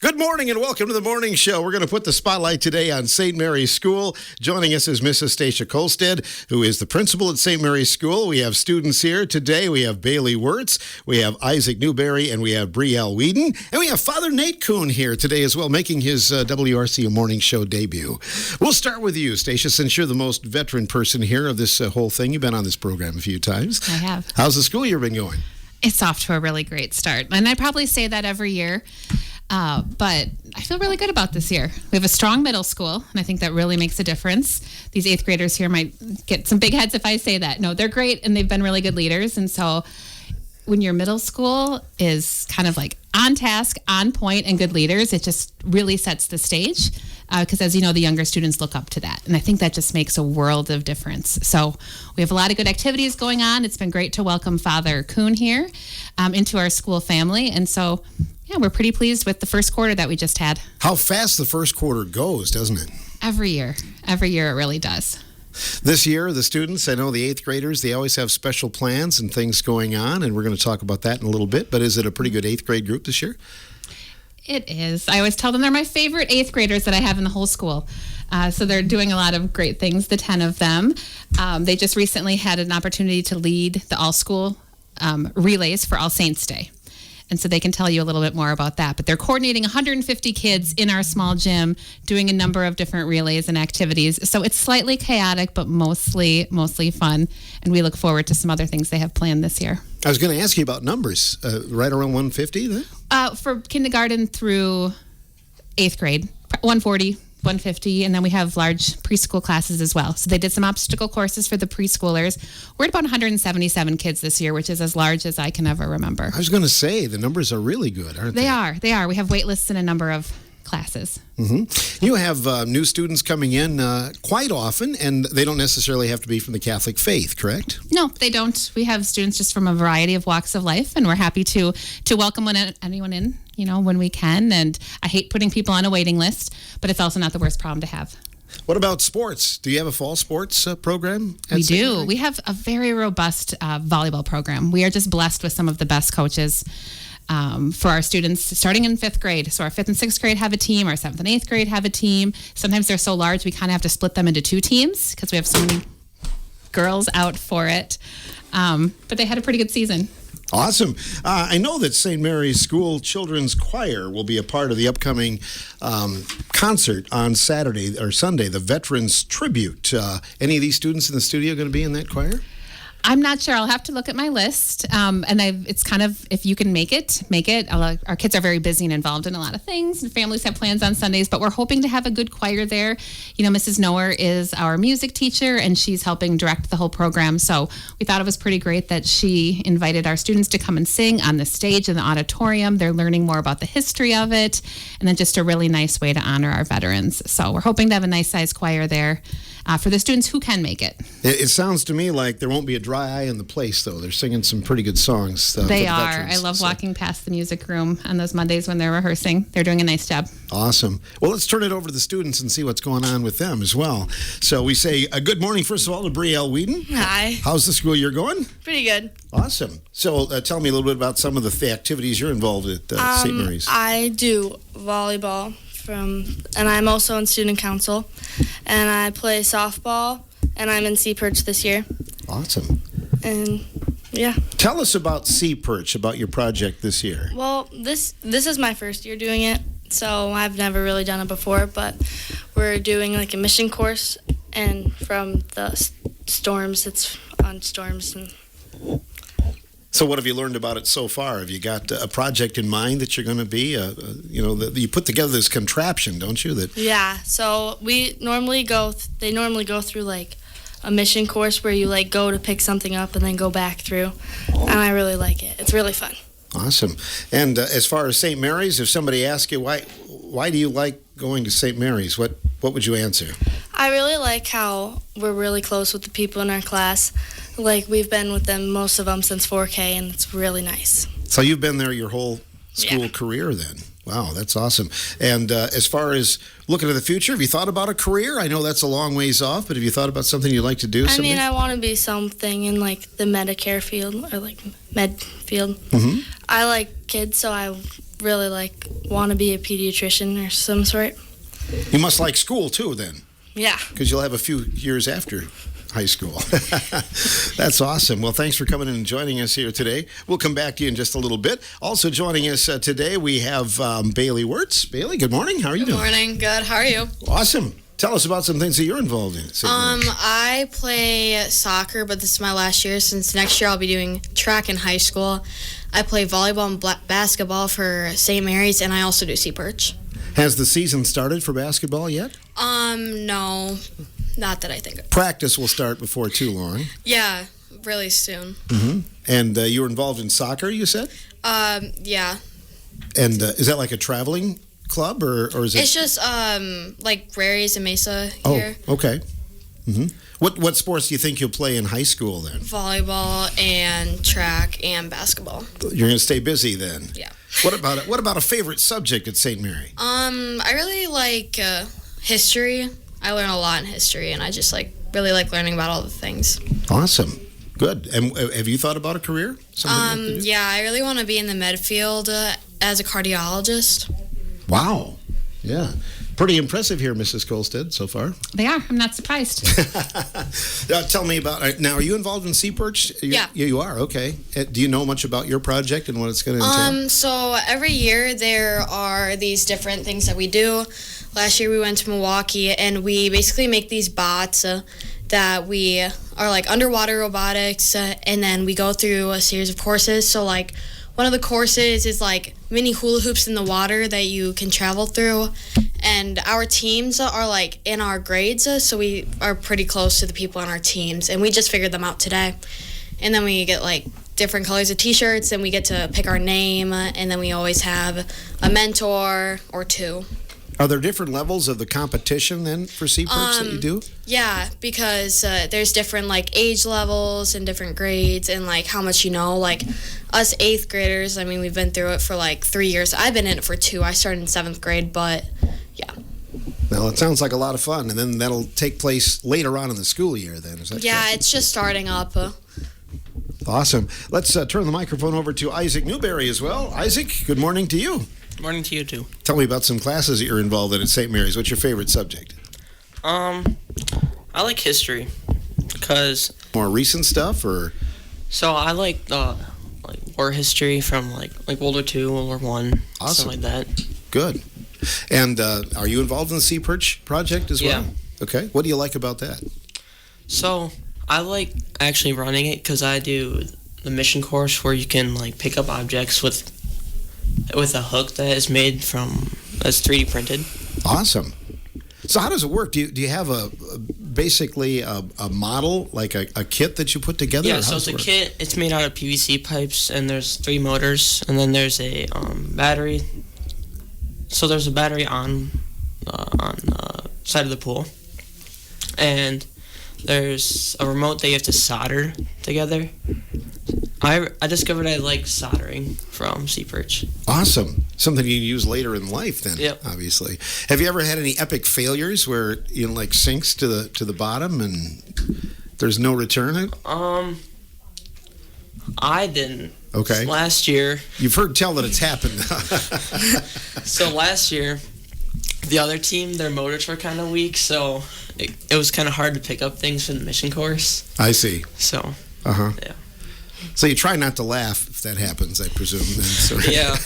Good morning and welcome to the morning show. We're going to put the spotlight today on St. Mary's School. Joining us is Mrs. Stacia Kolstad, who is the principal at St. Mary's School. We have students here today. We have Bailey Wirtz, we have Isaac Newberry, and we have Brielle Whedon. And we have Father Nate Kuhn here today as well, making his WRCO morning show debut. We'll start with you, Stacia, since you're the most veteran person here of this whole thing. You've been on this program a few times. I have. How's the school year been going? It's off to a really great start. And I probably say that every year. But I feel really good about this year. We have a strong middle school, and I think that really makes a difference. These 8th graders here might get some big heads if I say that. No, they're great, and they've been really good leaders. And so when your middle school is kind of like on task, on point, and good leaders, it just really sets the stage. Because as you know, the younger students look up to that. And I think that just makes a world of difference. So we have a lot of good activities going on. It's been great to welcome Father Kuhn here into our school family. And so, yeah, we're pretty pleased with the first quarter that we just had. How fast the first quarter goes, doesn't it? Every year it really does. This year, the students, I know the 8th graders, they always have special plans and things going on, and we're going to talk about that in a little bit. But is it a pretty good 8th grade group this year? It is. I always tell them they're my favorite 8th graders that I have in the whole school. So they're doing a lot of great things, the 10 of them. They just recently had an opportunity to lead the all-school relays for All Saints Day. And so they can tell you a little bit more about that. But they're coordinating 150 kids in our small gym, doing a number of different relays and activities. So it's slightly chaotic, but mostly fun. And we look forward to some other things they have planned this year. I was going to ask you about numbers, right around 150 then? For kindergarten through 8th grade, 140. 150, and then we have large preschool classes as well. So they did some obstacle courses for the preschoolers. We're at about 177 kids this year, which is as large as I can ever remember. I was going to say, the numbers are really good, aren't they? They are. We have wait lists in a number of classes. Mm-hmm. You have new students coming in quite often, and they don't necessarily have to be from the Catholic faith, correct? No, they don't. We have students just from a variety of walks of life, and we're happy to welcome anyone in, when we can. And I hate putting people on a waiting list, but it's also not the worst problem to have. What about sports? Do you have a fall sports program? We do. We have a very robust volleyball program. We are just blessed with some of the best coaches for our students starting in 5th grade. So our 5th and 6th grade have a team, our 7th and 8th grade have a team. Sometimes they're so large we kind of have to split them into 2 teams because we have so many girls out for it. But they had a pretty good season. Awesome. I know that St. Mary's School Children's Choir will be a part of the upcoming concert on Saturday or Sunday, the Veterans Tribute. Any of these students in the studio going to be in that choir? I'm not sure. I'll have to look at my list. It's kind of, if you can make it. Our kids are very busy and involved in a lot of things, and families have plans on Sundays, but we're hoping to have a good choir there. Mrs. Noer is our music teacher, and she's helping direct the whole program. So we thought it was pretty great that she invited our students to come and sing on the stage in the auditorium. They're learning more about the history of it, and then just a really nice way to honor our veterans. So we're hoping to have a nice-sized choir there for the students who can make it. It sounds to me like there won't be a dry eye in the place, though. They're singing some pretty good songs. They are. Veterans, I love walking past the music room on those Mondays when they're rehearsing. They're doing a nice job. Awesome. Well, let's turn it over to the students and see what's going on with them as well. So we say good morning, first of all, to Brielle Whedon. Hi. How's the school year going? Pretty good. Awesome. So tell me a little bit about some of the activities you're involved at St. Mary's. I do volleyball, and I'm also in student council, and I play softball, and I'm in Sea Perch this year. Awesome. And yeah. Tell us about Sea Perch, about your project this year. Well, this is my first year doing it, so I've never really done it before, but we're doing like a mission course, and from the storms, it's on storms. And so what have you learned about it so far? Have you got a project in mind that you're going to be, you put together this contraption, don't you? Yeah, so they normally go through like a mission course where you like go to pick something up and then go back through, and I really like it. It's really fun. Awesome. And as far as St. Mary's, if somebody asks you, why why do you like going to St. Mary's? What would you answer? I really like how we're really close with the people in our class. Like, we've been with them, most of them, since 4K, and it's really nice. So you've been there your whole school career then? Wow, that's awesome. And as far as looking to the future, have you thought about a career? I know that's a long ways off, but have you thought about something you'd like to do? I mean, I want to be something in, like, the Medicare field or, like, med field. Mm-hmm. I like kids, so I really, like, want to be a pediatrician or some sort. You must like school, too, then. Yeah. Because you'll have a few years after high school. That's awesome. Well, thanks for coming in and joining us here today. We'll come back to you in just a little bit. Also joining us today, we have Bailey Wirtz. Bailey, good morning. How are you doing? Good morning. Good. How are you? Awesome. Tell us about some things that you're involved in. I play soccer, but this is my last year since next year I'll be doing track in high school. I play volleyball and basketball for St. Mary's, and I also do sea perch. Has the season started for basketball yet? No. Not that I think of. Practice will start before too long. Yeah, really soon. Mm-hmm. And you were involved in soccer, you said? Yeah. And is that like a traveling club, or is it? It's just like Raries and Mesa here. Oh, okay. Mm-hmm. What sports do you think you'll play in high school then? Volleyball and track and basketball. You're going to stay busy then. Yeah. What about a favorite subject at St. Mary? I really like history. I learn a lot in history, and I just really like learning about all the things. Awesome. Good. And have you thought about a career? Yeah, I really want to be in the med field as a cardiologist. Wow. Yeah. Pretty impressive here, Mrs. Colstead, so far. They are. I'm not surprised. Tell me about, now, are you involved in Sea Perch? Yeah. You are, okay. Do you know much about your project and what it's going to entail? So every year there are these different things that we do. Last year we went to Milwaukee, and we basically make these bots that we are like underwater robotics, and then we go through a series of courses. So like one of the courses is like mini hula hoops in the water that you can travel through, and our teams are like in our grades, so we are pretty close to the people on our teams, and we just figured them out today. And then we get like different colors of t-shirts, and we get to pick our name, and then we always have a mentor or two. Are there different levels of the competition then for Sea Perch that you do? Yeah, because there's different like age levels and different grades and like how much you know. Like us 8th graders, I mean, we've been through it for like 3 years. I've been in it for 2. I started in 7th grade, but yeah. Well, it sounds like a lot of fun, and then that'll take place later on in the school year then, is that Yeah, correct? it's just starting up. Awesome. Let's turn the microphone over to Isaac Newberry as well. Isaac, good morning to you. Morning to you too. Tell me about some classes that you're involved in at St. Mary's. What's your favorite subject? I like history because More recent stuff, or? so I like war history from like World War II, World War One, Awesome. stuff like that. Good. And are you involved in the Sea Perch project as well? Yeah. Okay. What do you like about that? So I like actually running it because I do the mission course where you can like pick up objects with a hook that is made from that's 3D printed. Awesome. So how does it work? Do you have basically a model, like a kit that you put together? Yeah, or how so does it's it a work? kit. It's made out of PVC pipes, and there's 3 motors, and then there's a battery. So there's a battery on the side of the pool, and there's a remote that you have to solder together. I discovered I like soldering from Sea Perch. Awesome. Something you use later in life then, Yep. obviously. Have you ever had any epic failures where like sinks to the bottom and there's no return? I didn't. Okay. Last year, You've heard tell that it's happened. so last year, the other team, their motors were kind of weak, so it was kind of hard to pick up things for the mission course. I see. So, Uh-huh. yeah. So you try not to laugh if that happens, I presume. Then. So. Yeah.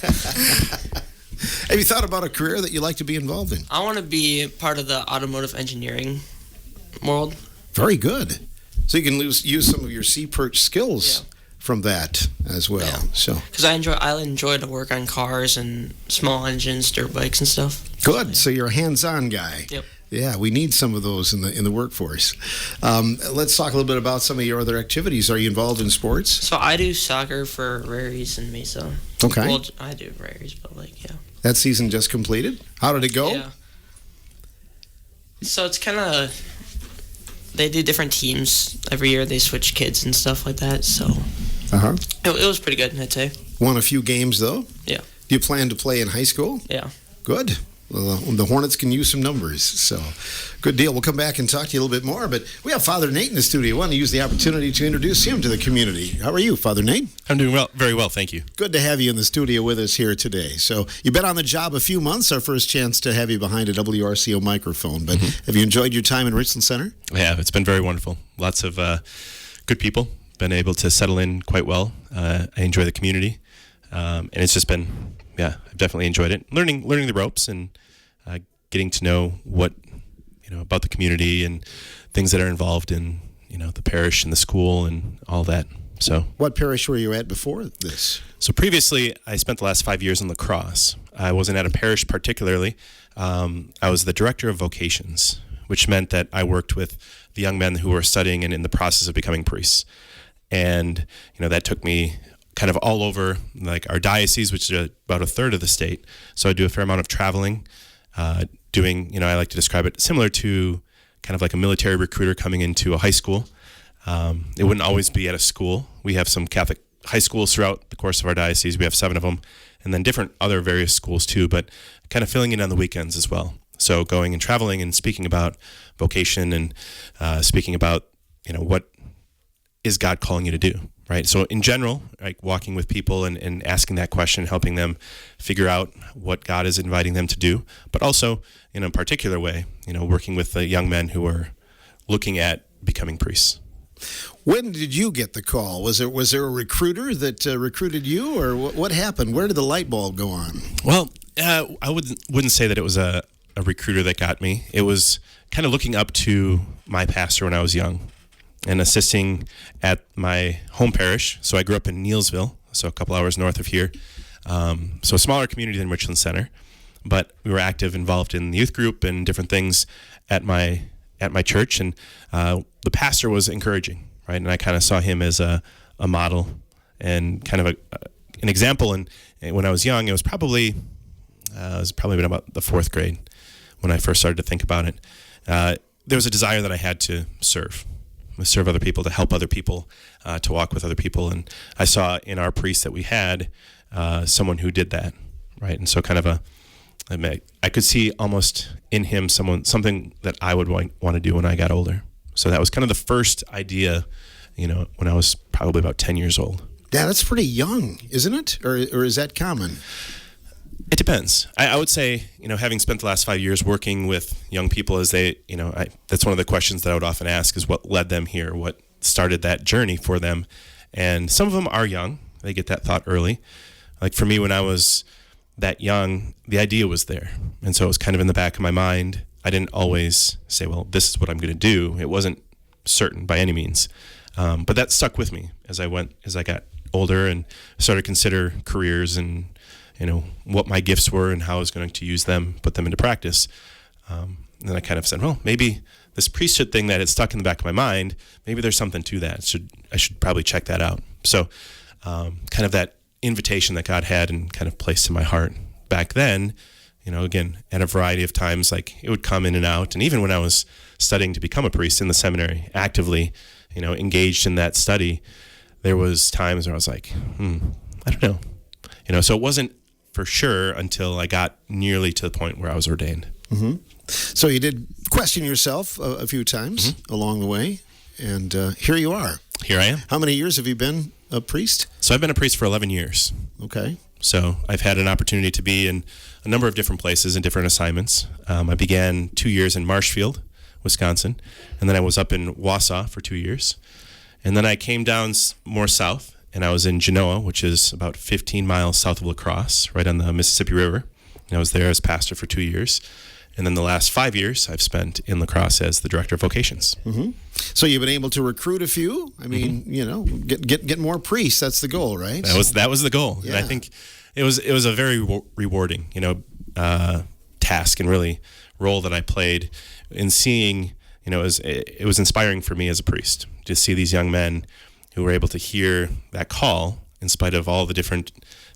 Have you thought about a career that you'd like to be involved in? I want to be part of the automotive engineering world. Very good. So you can use some of your Sea Perch skills from that as well. Yeah. So Because I enjoy to work on cars and small engines, dirt bikes and stuff. good. So you're a hands-on guy. Yep. Yeah, we need some of those in the workforce. Let's talk a little bit about some of your other activities. Are you involved in sports? So I do soccer for Raries and Mesa. Okay. Well, I do Raries, but like, yeah. That season just completed. How did it go? Yeah. So it's kind of, they do different teams every year. They switch kids and stuff like that. So Uh-huh. it was pretty good, I'd say. Won a few games, though? Yeah. Do you plan to play in high school? Yeah. Good. Well, the Hornets can use some numbers, so good deal. We'll come back and talk to you a little bit more, but we have Father Nate in the studio. I want to use the opportunity to introduce him to the community. How are you, Father Nate? I'm doing well, very well, thank you. Good to have you in the studio with us here today. So you've been on the job a few months, our first chance to have you behind a WRCO microphone, but have you enjoyed your time in Richland Center? I have. It's been very wonderful. Lots of good people. Been able to settle in quite well. I enjoy the community, and it's just been, I've definitely enjoyed it. Learning the ropes and getting to know what, about the community and things that are involved in, the parish and the school and all that. So, what parish were you at before this? So previously, I spent the last 5 years in La Crosse. I wasn't at a parish particularly. I was the director of vocations, which meant that I worked with the young men who were studying and in the process of becoming priests. And, that took me kind of all over, like our diocese, which is about a third of the state. So I do a fair amount of traveling, doing, I like to describe it similar to kind of like a military recruiter coming into a high school. It wouldn't always be at a school. We have some Catholic high schools throughout the course of our diocese. We have 7 of them, and then different other various schools too, but kind of filling in on the weekends as well. So going and traveling and speaking about vocation and speaking about, what is God calling you to do, right? So in general, like walking with people and asking that question, helping them figure out what God is inviting them to do, but also in a particular way, working with the young men who are looking at becoming priests. When did you get the call? Was there a recruiter that recruited you, or what happened? Where did the light bulb go on? Well, I wouldn't say that it was a recruiter that got me. It was kind of looking up to my pastor when I was young and assisting at my home parish. So I grew up in Neilsville, so a couple hours north of here. So a smaller community than Richland Center, but we were involved in the youth group and different things at my church. And the pastor was encouraging, right? And I kind of saw him as a model and kind of an example. And when I was young, it was probably been about the 4th grade when I first started to think about it. There was a desire that I had to serve other people, to help other people, to walk with other people. And I saw in our priest that we had someone who did that, right? And so kind of I could see almost in him something that I would want to do when I got older. So that was kind of the first idea, when I was probably about 10 years old. Yeah, that's pretty young, isn't it? Or is that common? It depends. I would say, having spent the last 5 years working with young people as they, that's one of the questions that I would often ask is what led them here, what started that journey for them. And some of them are young. They get that thought early. Like for me, when I was that young, the idea was there. And so it was kind of in the back of my mind. I didn't always say, well, this is what I'm going to do. It wasn't certain by any means. But that stuck with me as I got older and started to consider careers and, what my gifts were and how I was going to use them, put them into practice. And then I kind of said, well, maybe this priesthood thing that had stuck in the back of my mind, maybe there's something to that. I should probably check that out. So kind of that invitation that God had and kind of placed in my heart back then, again, at a variety of times, like it would come in and out. And even when I was studying to become a priest in the seminary, actively, engaged in that study, there was times where I was like, I don't know. So it wasn't for sure until I got nearly to the point where I was ordained. Mm-hmm. So you did question yourself a few times along the way, and here you are. Here I am. How many years have you been a priest? So I've been a priest for 11 years. Okay. So I've had an opportunity to be in a number of different places and different assignments. I began 2 years in Marshfield, Wisconsin, and then I was up in Wausau for 2 years. And then I came down more south, and I was in Genoa, which is about 15 miles south of La Crosse, right on the Mississippi River. And I was there as pastor for 2 years. And then the last 5 years I've spent in La Crosse as the director of vocations. Mm-hmm. So you've been able to recruit a few. I mean, get more priests. That's the goal, right? That was the goal. Yeah. And I think it was a very rewarding, task and really role that I played in seeing. It was inspiring for me as a priest to see these young men who were able to hear that call in spite of all the different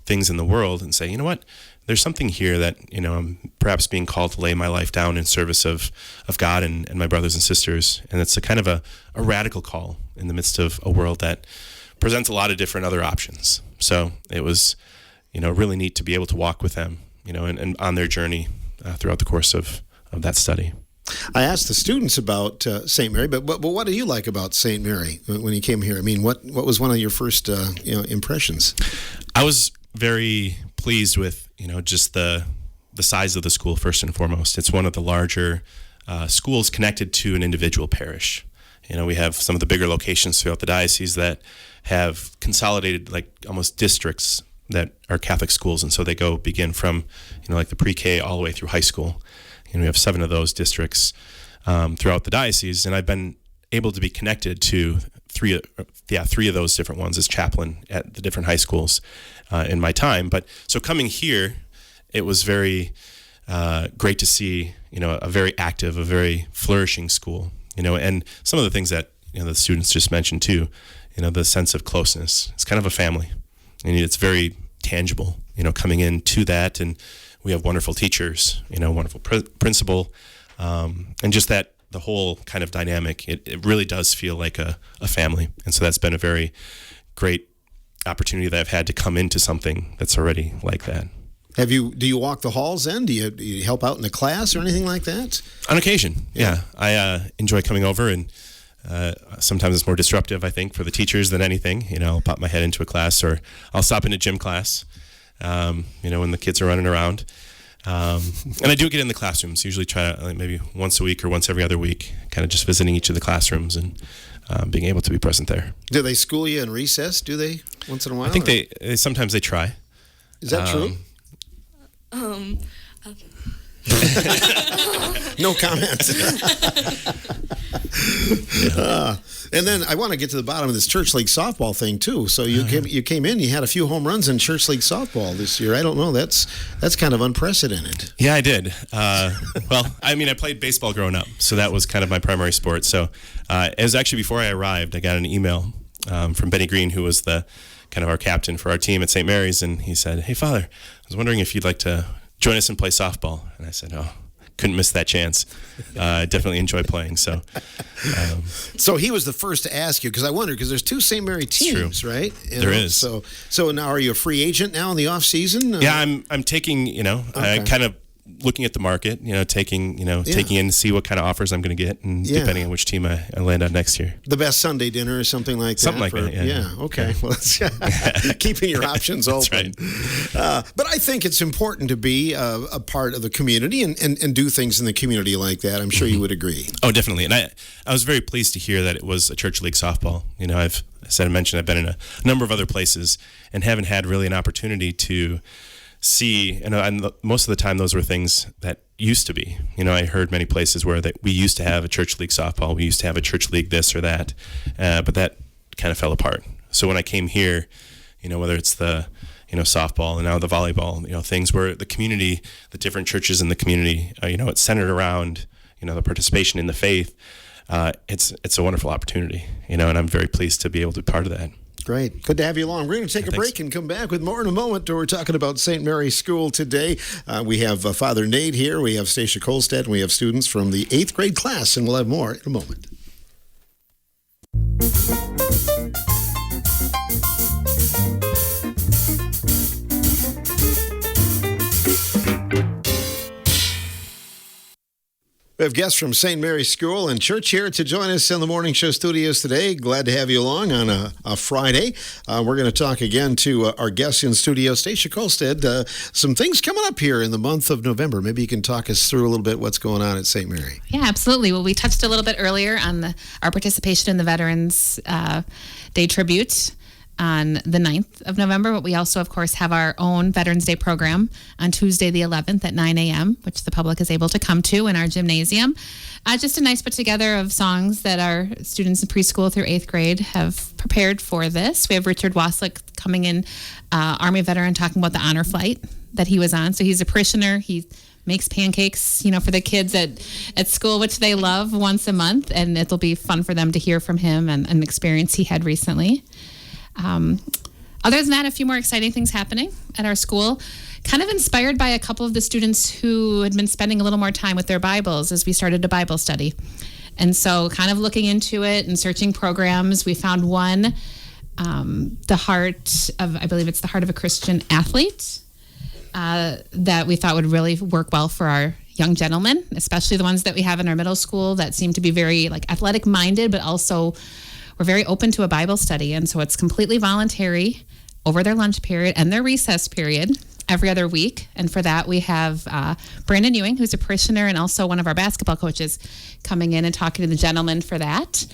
things in the world and say, you know what, there's something here that, I'm perhaps being called to lay my life down in service of God and my brothers and sisters. And it's a kind of a radical call in the midst of a world that presents a lot of different other options. So it was, really neat to be able to walk with them, and on their journey throughout the course of that study. I asked the students about St. Mary, but what do you like about St. Mary when you came here? I mean, what was one of your first impressions? I was very pleased with just the size of the school first and foremost. It's one of the larger schools connected to an individual parish. We have some of the bigger locations throughout the diocese that have consolidated like almost districts that are Catholic schools, and so they begin from like the pre-K all the way through high school. We have 7 of those districts throughout the diocese, and I've been able to be connected to three of those different ones as chaplain at the different high schools in my time. But so coming here, it was very great to see a very active, a very flourishing school. And some of the things that the students just mentioned too. The sense of closeness. It's kind of a family, and it's very tangible. Coming into that, and we have wonderful teachers. Wonderful principal, and just that the whole kind of dynamic. It really does feel like a family, and so that's been a very great opportunity that I've had to come into something that's already like that. Do you walk the halls then? Do you help out in the class or anything like that? On occasion, yeah. I enjoy coming over, and sometimes it's more disruptive, I think, for the teachers than anything. I'll pop my head into a class, or I'll stop into gym class, when the kids are running around. And I do get in the classrooms, usually try maybe once a week or once every other week, kind of just visiting each of the classrooms and being able to be present there. Do they school you in recess, do they, once in a while? I think they sometimes they try. Is that true? No comment. And then I want to get to the bottom of this church league softball thing too. So you came in, you had a few home runs in church league softball this year. I don't know, that's kind of unprecedented. Yeah, I did. Well, I played baseball growing up, so that was kind of my primary sport. So it was actually before I arrived, I got an email from Benny Green, who was the kind of our captain for our team at St. Mary's, and he said, "Hey, Father, I was wondering if you'd like to join us and play softball." And I said, "Oh, couldn't miss that chance." I definitely enjoy playing. So he was the first to ask you, because I wondered, because there's 2 St. Mary teams, right? There is. So now, are you a free agent now in the off season? Yeah, I'm taking. I kind of looking at the market. Taking in to see what kind of offers I'm going to get, and depending on which team I land on next year. The best Sunday dinner or something like that. Something like that. Yeah. Okay. Yeah. Well, that's keeping your options open. That's right. But I think it's important to be a part of the community and do things in the community like that. I'm sure you would agree. Oh, definitely. And I was very pleased to hear that it was a church league softball. I've been in a number of other places and haven't had really an opportunity to see, and most of the time those were things that used to be. I heard many places where we used to have a church league softball, we used to have a church league this or that, but that kind of fell apart. So when I came here, whether it's the softball and now the volleyball, things where the community, the different churches in the community, it's centered around the participation in the faith. It's a wonderful opportunity, and I'm very pleased to be able to be part of that. Great. Good to have you along. We're going to take a break and come back with more in a moment. We're talking about St. Mary's School today. We have Father Nate here. We have Stacia Kolstad, and we have students from the 8th grade class, and we'll have more in a moment. We have guests from St. Mary's School and Church here to join us in the Morning Show studios today. Glad to have you along on a Friday. We're going to talk again to our guests in studio, Stacia Kolstad. Some things coming up here in the month of November. Maybe you can talk us through a little bit what's going on at St. Mary. Yeah, absolutely. Well, we touched a little bit earlier on our participation in the Veterans Day tribute on the 9th of November, but we also, of course, have our own Veterans Day program on Tuesday the 11th at 9 a.m., which the public is able to come to in our gymnasium. Just a nice put together of songs that our students in preschool through 8th grade have prepared for this. We have Richard Waslick coming in, Army veteran, talking about the honor flight that he was on. So he's a parishioner. He makes pancakes, for the kids at school, which they love, once a month, and it'll be fun for them to hear from him and an experience he had recently. Other than that, a few more exciting things happening at our school, kind of inspired by a couple of the students who had been spending a little more time with their Bibles as we started a Bible study. And so kind of looking into it and searching programs, we found one, the Heart of a Christian Athlete, that we thought would really work well for our young gentlemen, especially the ones that we have in our middle school that seem to be very like athletic minded, but also we're very open to a Bible study. And so it's completely voluntary over their lunch period and their recess period every other week. And for that, we have Brandon Ewing, who's a parishioner and also one of our basketball coaches, coming in and talking to the gentlemen for that.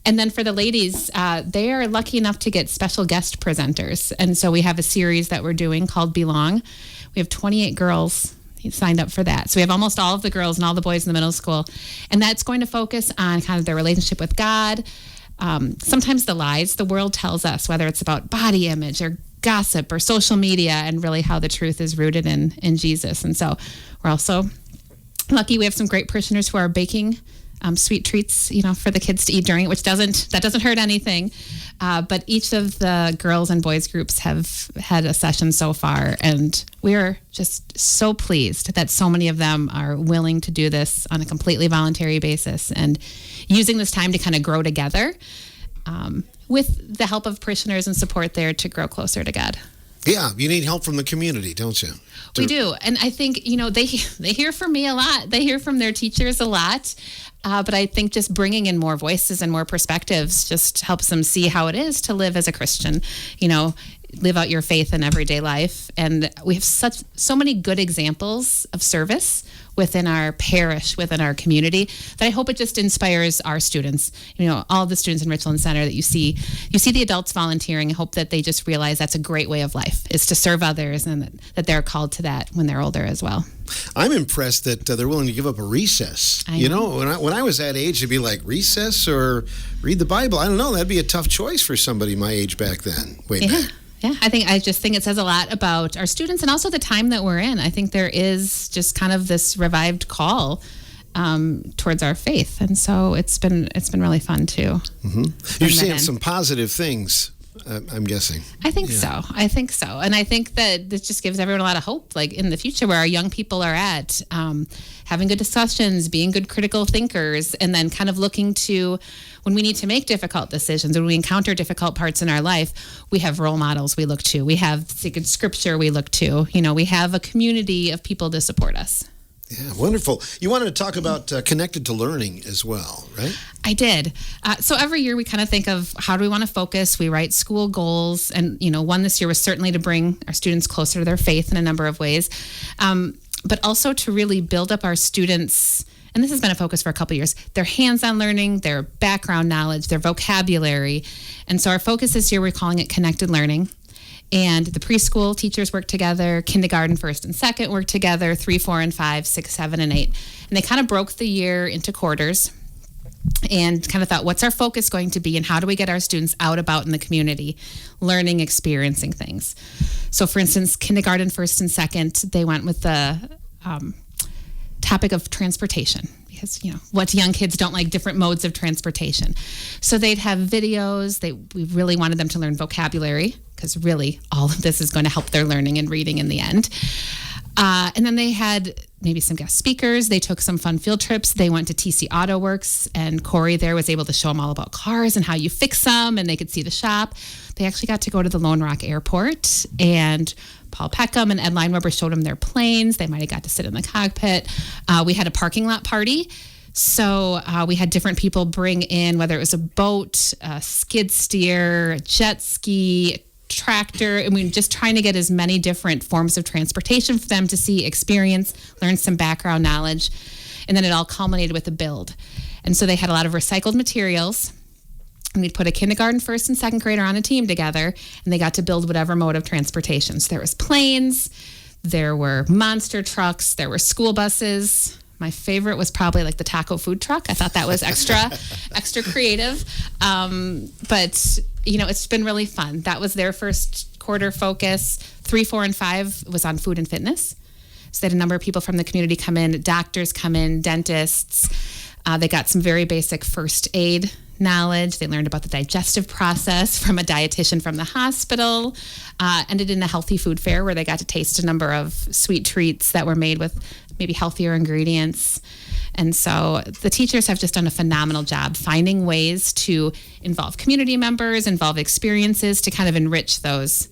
And then for the ladies, they are lucky enough to get special guest presenters. And so we have a series that we're doing called Belong. We have 28 girls signed up for that. So we have almost all of the girls and all the boys in the middle school. And that's going to focus on kind of their relationship with God. Sometimes the lies the world tells us, whether it's about body image or gossip or social media, and really how the truth is rooted in Jesus. And so we're also lucky we have some great parishioners who are baking sweet treats, for the kids to eat during it, which doesn't hurt anything. But each of the girls and boys groups have had a session so far, and we are just so pleased that so many of them are willing to do this on a completely voluntary basis and using this time to kind of grow together, with the help of parishioners and support there to grow closer to God. Yeah, you need help from the community, don't you? We do. And I think, they hear from me a lot. They hear from their teachers a lot. But I think just bringing in more voices and more perspectives just helps them see how it is to live as a Christian, live out your faith in everyday life. And we have so many good examples of service within our parish, within our community, that I hope it just inspires our students, all the students in Richland Center, that you see the adults volunteering. I hope that they just realize that's a great way of life, is to serve others, and that they're called to that when they're older as well. I'm impressed that they're willing to give up a recess. When I was that age, it'd be like recess or read the Bible. I don't know. That'd be a tough choice for somebody my age back then. Way back. Yeah, I just think it says a lot about our students and also the time that we're in. I think there is just kind of this revived call towards our faith, and so it's been really fun too. Mm-hmm. You're seeing some positive things, I'm guessing. I think so, and I think that this just gives everyone a lot of hope, like in the future where our young people are at, having good discussions, being good critical thinkers, and then kind of looking to, when we need to make difficult decisions, when we encounter difficult parts in our life, we have role models we look to. We have sacred scripture we look to. We have a community of people to support us. Yeah, wonderful. You wanted to talk about connected to learning as well, right? I did. So every year we kind of think of how do we want to focus. We write school goals. And, one this year was certainly to bring our students closer to their faith in a number of ways, but also to really build up our students. And this has been a focus for a couple of years, their hands-on learning, their background knowledge, their vocabulary. And so our focus this year, we're calling it connected learning. And the preschool teachers work together, kindergarten, first and second work together, 3, 4, and 5, 6, 7, and 8. And they kind of broke the year into quarters and kind of thought, what's our focus going to be, and how do we get our students out about in the community, learning, experiencing things? So for instance, kindergarten, first and second, they went with the topic of transportation, because what young kids don't like, different modes of transportation. So they'd have videos. We really wanted them to learn vocabulary, because really all of this is going to help their learning and reading in the end. And then they had maybe some guest speakers. They took some fun field trips. They went to TC Auto Works, and Corey there was able to show them all about cars and how you fix them, and they could see the shop. They actually got to go to the Lone Rock Airport, and Paul Peckham and Ed Lineweber showed them their planes. They might have got to sit in the cockpit. We had a parking lot party. So we had different people bring in, whether it was a boat, a skid steer, a jet ski, tractor. I mean, just trying to get as many different forms of transportation for them to see, experience, learn some background knowledge. And then it all culminated with a build. And so they had a lot of recycled materials. And we'd put a kindergarten, first and second grader on a team together, and they got to build whatever mode of transportation. So there was planes, there were monster trucks, there were school buses. My favorite was probably like the taco food truck. I thought that was extra creative. But, it's been really fun. That was their first quarter focus. 3, 4, and 5 was on food and fitness. So they had a number of people from the community come in, doctors come in, dentists. They got some very basic first aid knowledge. They learned about the digestive process from a dietitian from the hospital. Ended in a healthy food fair where they got to taste a number of sweet treats that were made with maybe healthier ingredients. And so the teachers have just done a phenomenal job finding ways to involve community members, involve experiences to kind of enrich those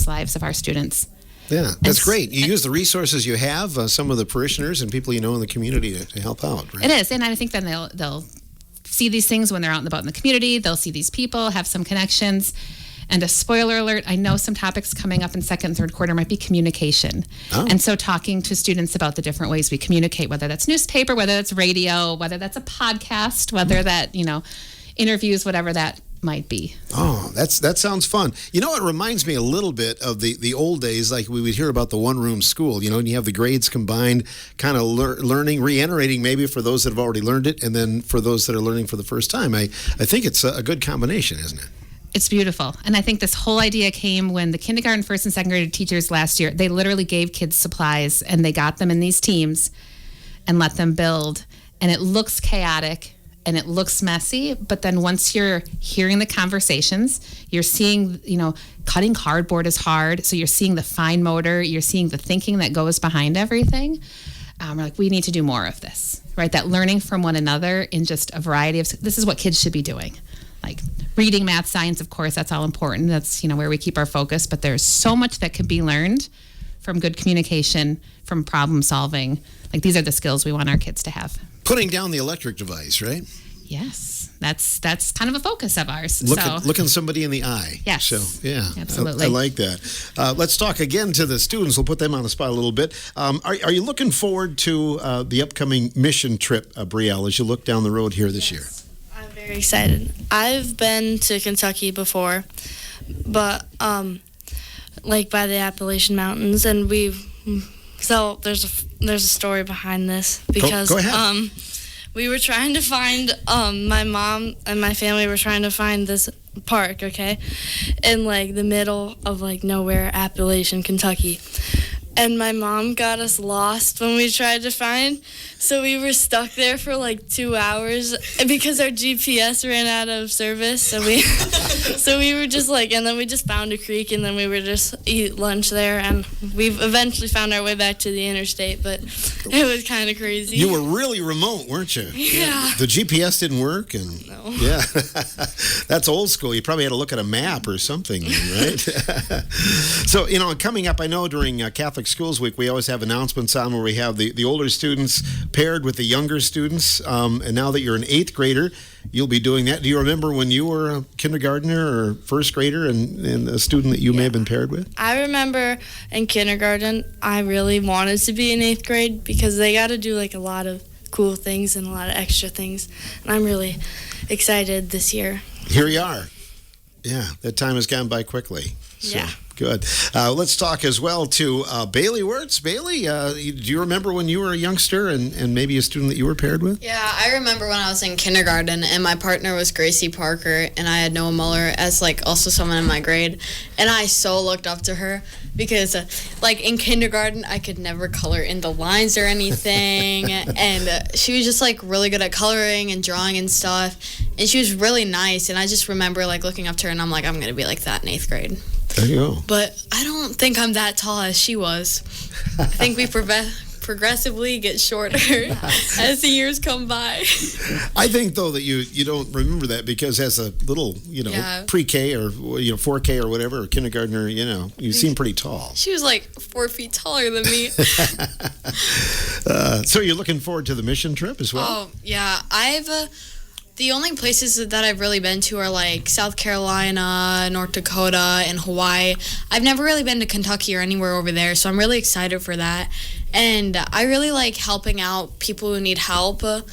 lives of our students. Yeah, that's great. You use the resources you have, some of the parishioners and people you know in the community to help out, right? It is, and I think then they'll see these things when they're out and about in the community. They'll see these people, have some connections. And a spoiler alert, I know some topics coming up in second and third quarter might be communication. Oh. And so talking to students about the different ways we communicate, whether that's newspaper, whether that's radio, whether that's a podcast, whether that, interviews, whatever that might be. Oh, that sounds fun. It reminds me a little bit of the old days, like we would hear about the one-room school, and you have the grades combined, kind of learning, reiterating maybe for those that have already learned it, and then for those that are learning for the first time. I think it's a good combination, isn't it? It's beautiful. And I think this whole idea came when the kindergarten, first, and second grade teachers last year, they literally gave kids supplies and they got them in these teams and let them build. And it looks chaotic and it looks messy, but then once you're hearing the conversations, you're seeing, cutting cardboard is hard. So you're seeing the fine motor, you're seeing the thinking that goes behind everything. We're like, we need to do more of this, right? That learning from one another in just a variety of, this is what kids should be doing. Like reading, math, science, of course, that's all important. That's, where we keep our focus, but there's so much that can be learned from good communication, from problem solving. Like these are the skills we want our kids to have. Putting down the electric device, right? Yes, that's kind of a focus of ours. Looking somebody in the eye. Yes. So, yeah. Absolutely. I like that. Let's talk again to the students. We'll put them on the spot a little bit. Are you looking forward to the upcoming mission trip, Brielle, as you look down the road here this year? I'm very excited. I've been to Kentucky before, but by the Appalachian Mountains, and so there's a story behind this because go ahead. We were trying to find my mom and my family were trying to find this park, okay, in the middle of nowhere, Appalachian, Kentucky. And my mom got us lost when we tried to find, so we were stuck there for 2 hours because our GPS ran out of service. So we were just and then we just found a creek, and then we were just eat lunch there, and we've eventually found our way back to the interstate, but it was kind of crazy. You were really remote, weren't you? Yeah. The GPS didn't work, and no. Yeah, that's old school. You probably had to look at a map or something, right? So coming up, I know during Catholic Schools Week, we always have announcements on where we have the older students paired with the younger students. And now that you're an 8th grader, you'll be doing that. Do you remember when you were a kindergartner or first grader and a student that you may have been paired with? I remember in kindergarten, I really wanted to be in 8th grade because they got to do a lot of cool things and a lot of extra things. And I'm really excited this year. Here you are. Yeah, that time has gone by quickly. So. Yeah. Good. Let's talk as well to Bailey Wirtz. Bailey, do you remember when you were a youngster and maybe a student that you were paired with? Yeah, I remember when I was in kindergarten and my partner was Gracie Parker and I had Noah Muller as also someone in my grade. And I so looked up to her because in kindergarten I could never color in the lines or anything. And she was just really good at coloring and drawing and stuff. And she was really nice. And I just remember looking up to her and I'm I'm going to be like that in 8th grade. There you go. But I don't think I'm that tall as she was. I think we progressively get shorter as the years come by. I think, though, that you don't remember that because as a little, pre-K or 4K or whatever, or kindergartner, you seem pretty tall. She was 4 feet taller than me. So you're looking forward to the mission trip as well? Oh, yeah. The only places that I've really been to are South Carolina, North Dakota, and Hawaii. I've never really been to Kentucky or anywhere over there, so I'm really excited for that. And I really like helping out people who need help. With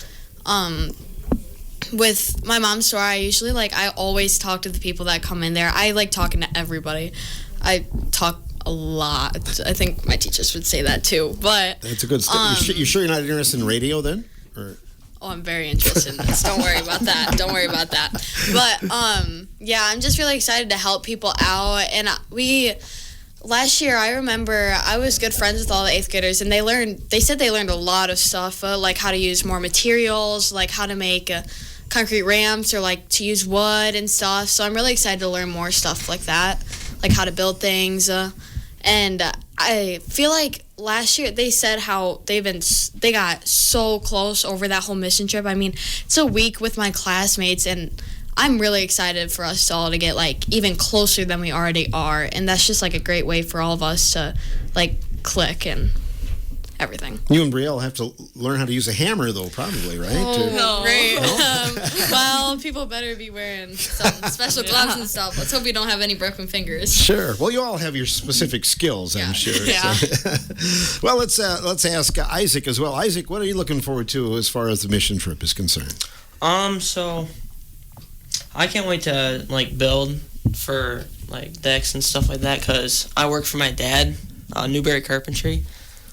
my mom's store, I usually I always talk to the people that come in there. I like talking to everybody. I talk a lot. I think my teachers would say that too. But that's a good start. You sure you're not interested in radio then? Or? Oh, I'm very interested in this. Don't worry about that. But, yeah, I'm just really excited to help people out. And last year, I remember I was good friends with all the 8th graders, and they said they learned a lot of stuff, like how to use more materials, how to make concrete ramps or like to use wood and stuff. So I'm really excited to learn more stuff like that, like how to build things. And I feel like last year they said how they got so close over that whole mission trip. I mean, it's a week with my classmates, and I'm really excited for us all to get like even closer than we already are. And that's just like a great way for all of us to like click and everything. You and Brielle have to learn how to use a hammer, though, probably, right? No. Great. Well, people better be wearing some special gloves and stuff. Let's hope we don't have any broken fingers. Sure. Well, you all have your specific skills, I'm sure. Yeah. So. Well, let's ask Isaac as well. Isaac, what are you looking forward to as far as the mission trip is concerned? So I can't wait to like build for like decks and stuff like that because I work for my dad, Newberry Carpentry.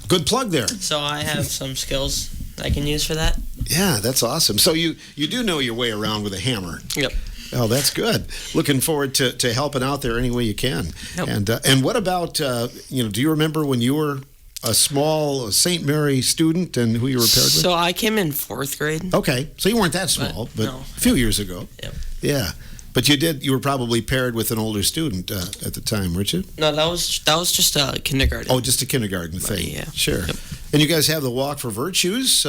Good plug there. So I have some skills I can use for that. Yeah, that's awesome. So you do know your way around with a hammer. Yep. Oh, that's good. Looking forward to helping out there any way you can. Yep. And what about, do you remember when you were a small St. Mary student and who you were paired with? So I came in 4th grade. Okay, so you weren't that small, but no. a few years ago. Yep. Yeah. But you were probably paired with an older student at the time, weren't you? No, that was just kindergarten. Oh, just a kindergarten thing. Yeah. Sure. Yep. And you guys have the Walk for Virtues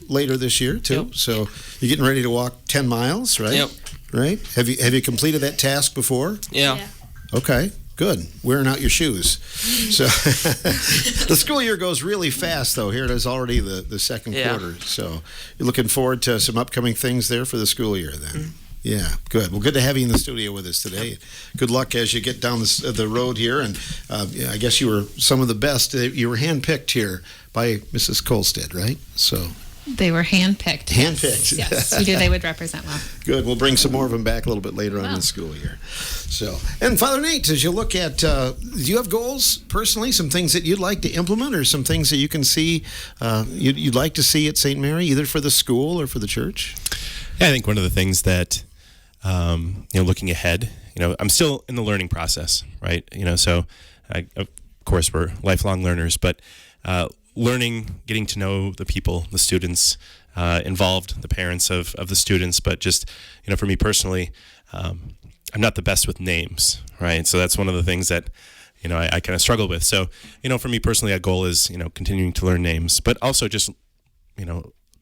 later this year, too. Yep. So you're getting ready to walk 10 miles, right? Yep. Right? Have you completed that task before? Yeah. Okay, good. Wearing out your shoes. So the school year goes really fast, though. Here it is already the second quarter. So you're looking forward to some upcoming things there for the school year then. Mm-hmm. Yeah, good. Well, good to have you in the studio with us today. Good luck as you get down the road here. And I guess you were some of the best. You were handpicked here by Mrs. Kolstad, right? So They were handpicked. handpicked. Yes, we knew they would represent well. Good. We'll bring some more of them back a little bit later on in the school year. So, and Father Nate, as you look at, do you have goals personally? Some things that you'd like to implement, or some things that you can see you'd like to see at St. Mary, either for the school or for the church? Yeah, I think one of the things that looking ahead, I'm still in the learning process, right? So of course we're lifelong learners, but learning, getting to know the people, the students involved, the parents of the students, but just, for me personally, I'm not the best with names, right? So that's one of the things that, I kind of struggle with. So, for me personally, a goal is, continuing to learn names, but also just,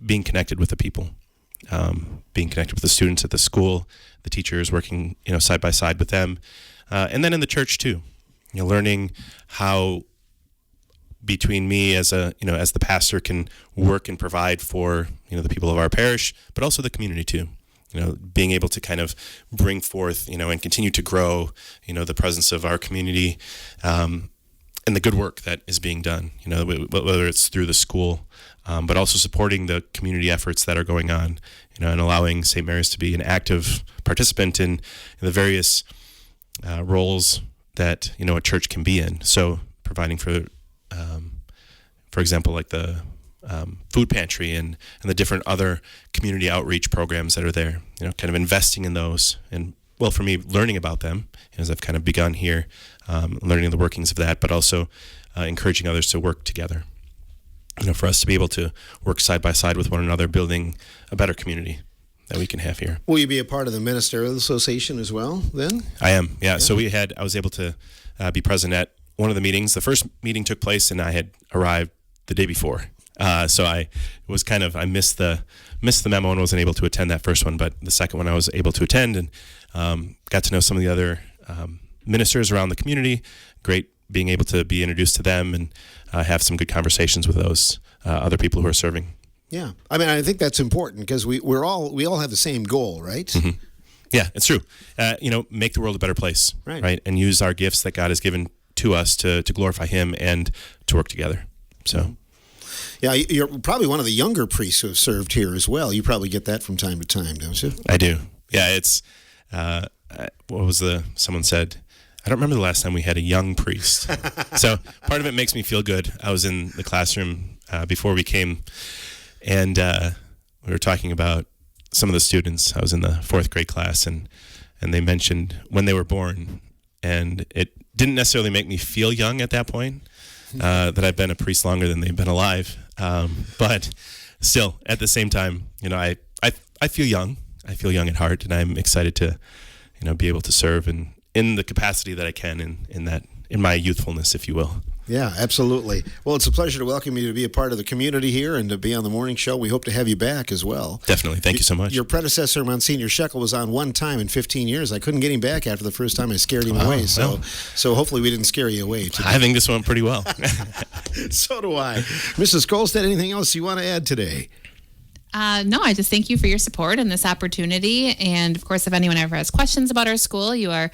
being connected with the people, being connected with the students at the school, the teachers, working, side by side with them. And then in the church too, learning how between me as as the pastor can work and provide for, the people of our parish, but also the community too. Being able to kind of bring forth, and continue to grow, the presence of our community, and the good work that is being done, whether it's through the school, but also supporting the community efforts that are going on, and allowing St. Mary's to be an active participant in the various roles that, a church can be in. So providing for example, like the food pantry and the different other community outreach programs that are there, kind of investing in those. And, well, for me, learning about them as I've kind of begun here, learning the workings of that, but also encouraging others to work together. For us to be able to work side by side with one another, building a better community that we can have here. Will you be a part of the Ministerial Association as well, then? I am, yeah. So I was able to be present at one of the meetings. The first meeting took place, and I had arrived the day before. So I missed the memo and wasn't able to attend that first one, but the second one I was able to attend and got to know some of the other ministers around the community. Great being able to be introduced to them and have some good conversations with those other people who are serving. Yeah, I mean, I think that's important because we all have the same goal, right? Mm-hmm. Yeah, it's true. Make the world a better place, right? And use our gifts that God has given to us to glorify Him and to work together. So, yeah, you're probably one of the younger priests who have served here as well. You probably get that from time to time, don't you? I do. Yeah, it's someone said, I don't remember the last time we had a young priest. So part of it makes me feel good. I was in the classroom before we came, and we were talking about some of the students. I was in the 4th grade class, and they mentioned when they were born, and it didn't necessarily make me feel young at that point, that I've been a priest longer than they've been alive. But still, at the same time, I feel young. I feel young at heart, and I'm excited to, be able to serve in the capacity that I can in my youthfulness, if you will. Yeah, absolutely. Well, it's a pleasure to welcome you to be a part of the community here and to be on the morning show. We hope to have you back as well. Definitely. Thank you so much. Your predecessor, Monsignor Shekel, was on one time in 15 years. I couldn't get him back after the first time I scared him away. So hopefully we didn't scare you away today. I think this went pretty well. So do I. Mrs. Kolstad, anything else you want to add today? No, I just thank you for your support and this opportunity. And of course, if anyone ever has questions about our school, you are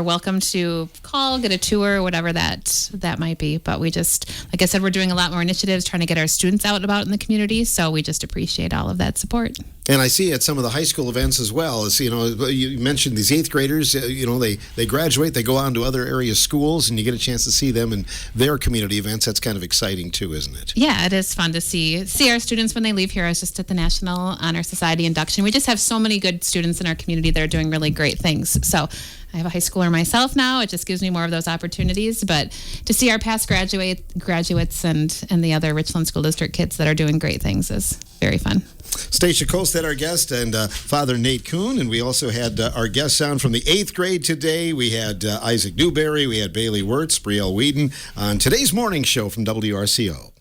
welcome to call, get a tour, whatever that might be. But we just, like I said, we're doing a lot more initiatives trying to get our students out and about in the community. So we just appreciate all of that support. And I see at some of the high school events as well, as you mentioned these 8th graders, they graduate, they go on to other area schools, and you get a chance to see them in their community events. That's kind of exciting too, isn't it? Yeah, it is fun to see our students when they leave here. I was just at the National Honor Society induction. We just have so many good students in our community that are doing really great things. So I have a high schooler myself now. It just gives me more of those opportunities. But to see our past graduates and the other Richland School District kids that are doing great things is very fun. Stacia Kolstad, our guest, and Father Nate Kuhn. And we also had our guests on from the 8th grade today. We had Isaac Newberry. We had Bailey Wirtz, Brielle Whedon on today's morning show from WRCO.